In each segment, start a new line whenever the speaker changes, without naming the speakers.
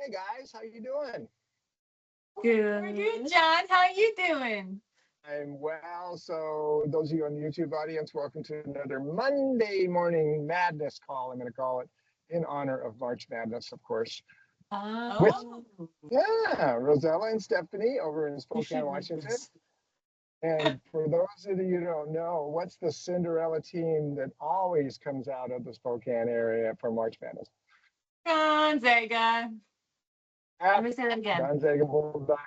Hey guys, how you doing?
Good. We're good, John. How you doing?
I'm well. So those of you on the YouTube audience, welcome to another Monday morning madness call. I'm going to call it in honor of March Madness, of course. With
Oh,
Rozella and Steffani over in
you
Spokane,
should read
Washington.
this.
And for those of you who don't know, what's the Cinderella team that always comes out of the Spokane area for March Madness?
Gonzaga. Let
At
me say that again.
Gonzaga Bulldogs,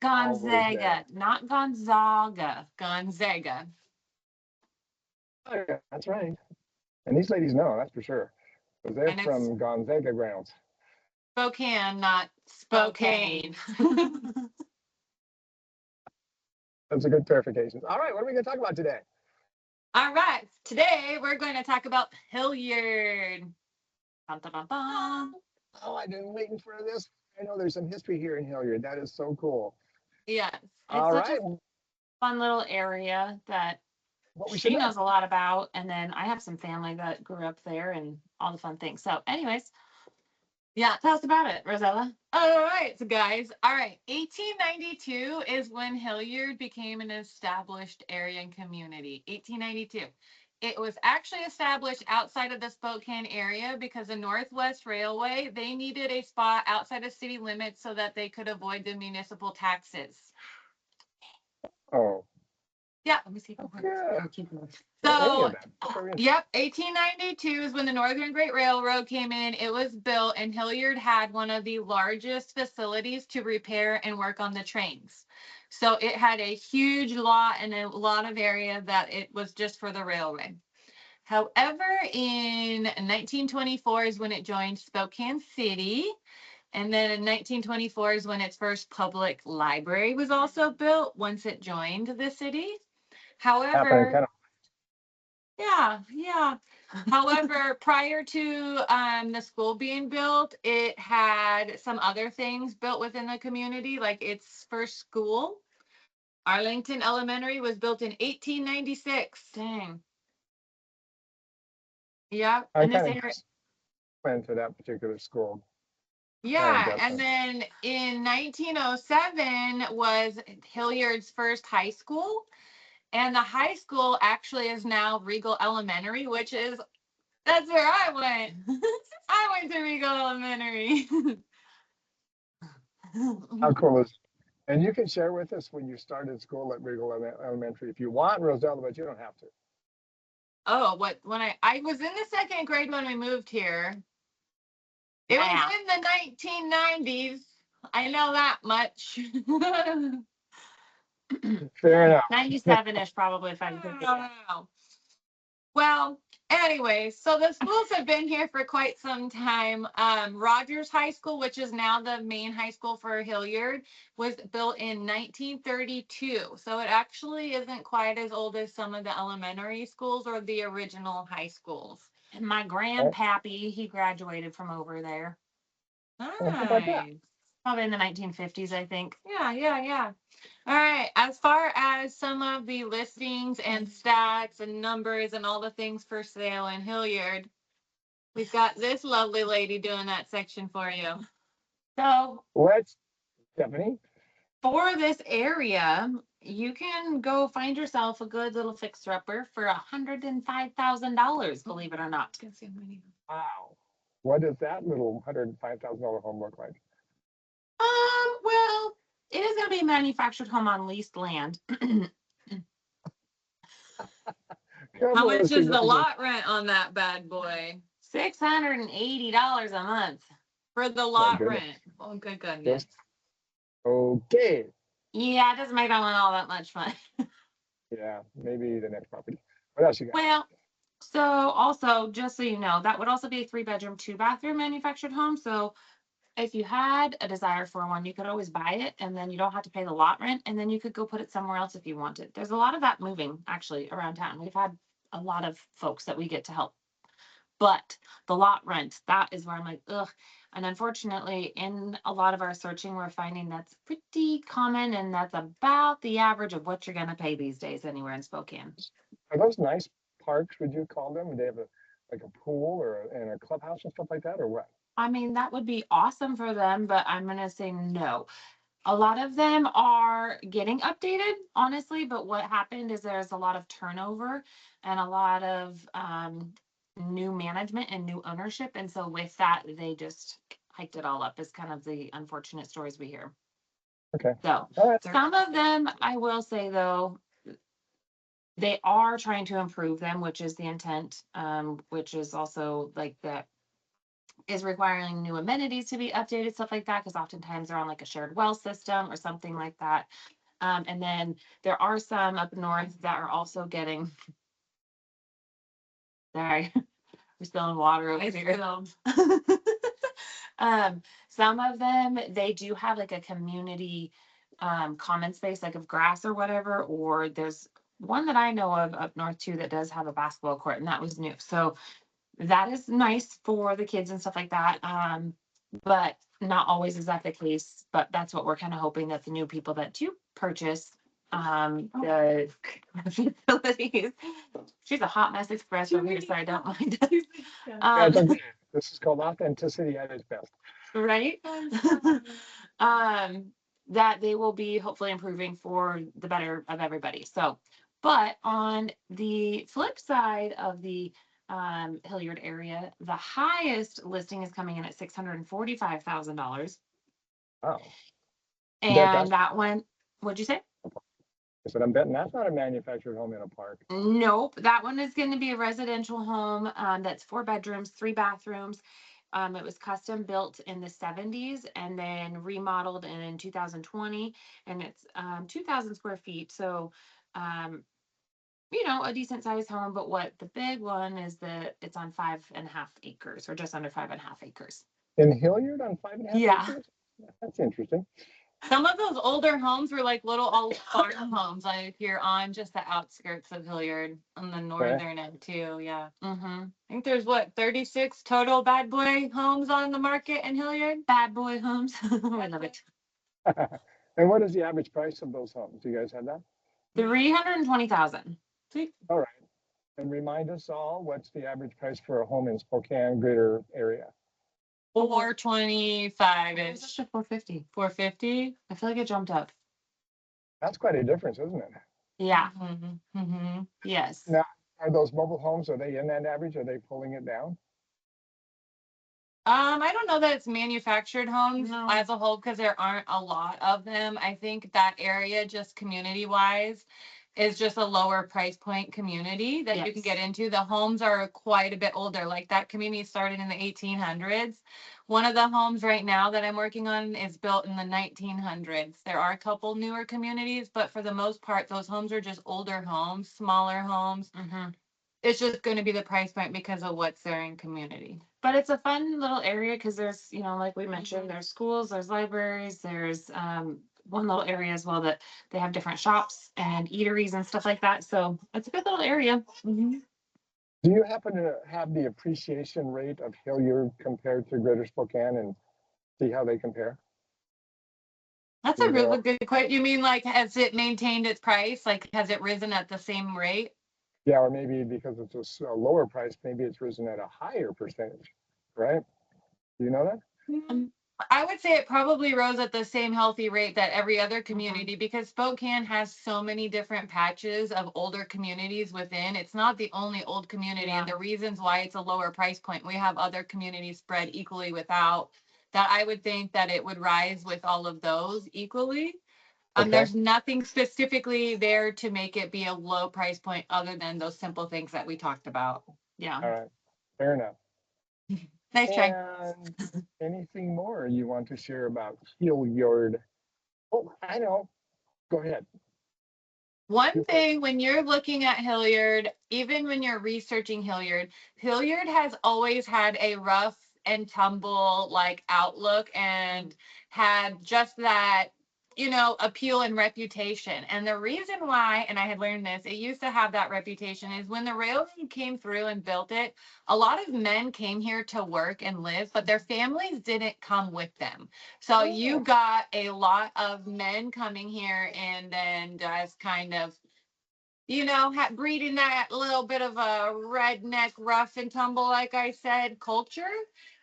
always there.
Gonzaga, not Gonzaga. Gonzaga.
Oh, yeah, that's right. And these ladies know, that's for sure. Because they're
And it's
from Gonzaga grounds.
Spokane, not Spokane.
That's a good clarification. All right, what are we going to talk about today?
All right. Today we're going to talk about Hillyard. Bum, bum, bum, bum.
Oh, I've been waiting for this. I know there's some history here in Hilliard. That is so cool.
Yes. It's
All
such
right,
a fun little area that
what we should
she
know.
knows a lot about. And then I have some family that grew up there and all the fun things. So, anyways, yeah, tell us about it, Rosella. All right, so guys. All right, 1892 is when Hilliard became an established area and community. 1892. It was actually established outside of the Spokane area because the Northwest Railway, they needed a spot outside of city limits so that they could avoid the municipal taxes.
Oh,
Yeah, let me see if it works.
yeah.
I'll keep going.
Any of
So,
that. That's very interesting.
yep, 1892 is when the Northern Great Railroad came in. It was built, and Hilliard had one of the largest facilities to repair and work on the trains. So it had a huge lot and a lot of area that it was just for the railroad. However, in 1924 is when it joined Spokane City. And then in 1924 is when its first public library was also built once it joined the city.
Happening
However,
kind of.
yeah. However, prior to the school being built, it had some other things built within the community, like its first school. Arlington Elementary was built in 1896. Dang. Yeah.
I
And this
kind of
area.
just went to that particular school. Kind of
Yeah.
got
And
some.
then in 1907 was Hilliard's first high school. And the high school actually is now Regal Elementary, which is that's where I went. I went to Regal Elementary.
How cool is it? And you can share with us when you started school at Regal Elementary if you want, Rosella, but you don't have to.
Oh, what when I was in the second grade when we moved here. It was in the 1990s. I know that much.
Fair enough.
97-ish probably if I can think of it. Well, anyway, so the schools have been here for quite some time. Rogers High School, which is now the main high school for Hilliard, was built in 1932. So it actually isn't quite as old as some of the elementary schools or the original high schools. And my
Oh,
grandpappy, he graduated from over there.
well, how about that?
Nice. Probably in the 1950s, I think. Yeah. All right. As far as some of the listings and stats and numbers and all the things for sale in Hilliard, we've got this lovely lady doing that section for you. So
Let's, Stephanie.
for this area, you can go find yourself a good little fixer-upper for $105,000, believe it or not.
Wow. What does that little $105,000 home look like?
Well, it is going to be a manufactured home on leased land. How much is the lot rent on that bad boy? $680 a month for the lot rent. Oh, good goodness.
Okay.
Yeah, it doesn't make that one all that much fun.
Yeah, maybe the next property. What else you got?
Well, so also, just so you know, that would also be a 3-bedroom, 2-bathroom manufactured home. So if you had a desire for one, you could always buy it and then you don't have to pay the lot rent. And then you could go put it somewhere else if you wanted. There's a lot of that moving actually around town. We've had a lot of folks that we get to help. But the lot rent, that is where I'm like, ugh. And unfortunately, in a lot of our searching, we're finding that's pretty common and that's about the average of what you're going to pay these days anywhere in Spokane.
Are those nice parks, would you call them? Do they have like a pool or and a clubhouse and stuff like that, or what?
I mean, that would be awesome for them, but I'm going to say no. A lot of them are getting updated, honestly, but what happened is there's a lot of turnover and a lot of new management and new ownership. And so with that, they just hiked it all up, is kind of the unfortunate stories we hear.
Okay.
So
All right.
some of them, I will say though, they are trying to improve them, which is the intent, which is also like that is requiring new amenities to be updated, stuff like that, because oftentimes they're on like a shared well system or something like that. And then there are some up north that are also getting, sorry, we're spilling water over here. Some of them, they do have like a community common space, like of grass or whatever, or there's one that I know of up north too that does have a basketball court, and that was new. So that is nice for the kids and stuff like that. But not always is that the case. But that's what we're kind of hoping that the new people that do purchase the facilities. She's a hot mess express over here, so I don't mind.
Yeah, it's okay. This is called authenticity at its best.
Right? That they will be hopefully improving for the better of everybody. So, but on the flip side of the Hillyard area, the highest listing is coming in at $645,000.
Wow.
And that one, what'd you say?
I said, I'm betting that's not a manufactured home in a park.
Nope, that one is going to be a residential home that's 4 bedrooms, 3 bathrooms. It was custom built in the 70s and then remodeled in 2020, and it's 2,000 square feet. So, a decent sized home. But what the big one is that it's on 5.5 acres, or just under 5.5 acres.
In Hilliard on 5.5
Yeah.
acres? That's interesting.
Some of those older homes were like little old farm homes, like you're on just the outskirts of Hilliard on the northern end too. Yeah. I think there's 36 total bad boy homes on the market in Hilliard. Bad boy homes. I love it.
And what is the average price of those homes? Do you guys have that?
320,000.
All right. And remind us all, what's the average price for a home in Spokane greater area?
425-ish. 450. 450. I feel like it jumped up.
That's quite a difference, isn't it?
Yeah. Yes.
Now, are those mobile homes, are they in that average? Are they pulling it down?
I don't know that it's manufactured homes as a whole, because there aren't a lot of them. I think that area, just community wise, is just a lower price point community that you can get into. The homes are quite a bit older. Like that community started in the 1800s. One of the homes right now that I'm working on is built in the 1900s. There are a couple newer communities, but for the most part, those homes are just older homes, smaller homes. It's just going to be the price point because of what's there in community. But it's a fun little area because there's, like we mentioned, there's schools, there's libraries, there's one little area as well that they have different shops and eateries and stuff like that. So it's a good little area.
Do you happen to have the appreciation rate of Hilliard compared to Greater Spokane and see how they compare?
That's a really good question. You mean like, has it maintained its price? Like, has it risen at the same rate?
Yeah, or maybe because it's a lower price, maybe it's risen at a higher percentage, right? Do you know that?
I would say it probably rose at the same healthy rate that every other community, because Spokane has so many different patches of older communities within. It's not the only old community, and the reasons why it's a lower price point. We have other communities spread equally without that. I would think that it would rise with all of those equally. There's nothing specifically there to make it be a low price point other than those simple things that we talked about. Yeah.
All right. Fair enough.
Nice try.
And anything more you want to share about Hilliard? Oh, I know. Go ahead.
One thing when you're looking at Hilliard, even when you're researching Hilliard, Hilliard has always had a rough and tumble like outlook and had just that, appeal and reputation. And the reason why, and I had learned this, it used to have that reputation is when the railroad came through and built it, a lot of men came here to work and live, but their families didn't come with them. So you got a lot of men coming here and then just kind of, breeding that little bit of a redneck rough and tumble, like I said, culture.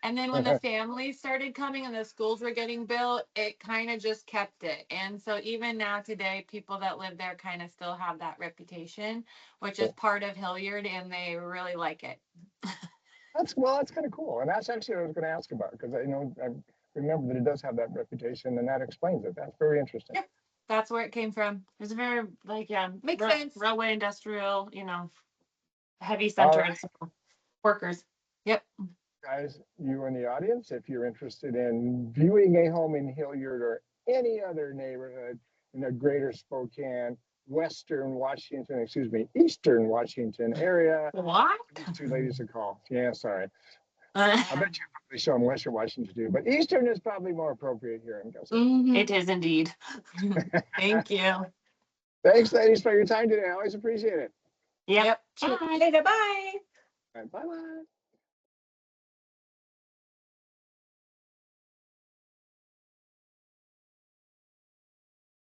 And then when the families started coming and the schools were getting built, it kind of just kept it. And so even now today, people that live there kind of still have that reputation, which is part of Hillyard, and they really like it.
That's kind of cool. And that's actually what I was going to ask about, because I remember that it does have that reputation, and that explains it. That's very interesting.
Yep. That's where it came from. It's a very
Makes sense.
Railway industrial, heavy center of workers. Yep.
Guys, you in the audience, if you're interested in viewing a home in Hillyard or any other neighborhood in the greater Spokane, Eastern Washington area,
What?
two ladies to call. Yeah, sorry. I bet you probably show them Western Washington too, but Eastern is probably more appropriate here, I'm guessing.
It is indeed. Thank you.
Thanks, ladies, for your time today. I always appreciate it.
Yep.
Later, bye.
Bye-bye.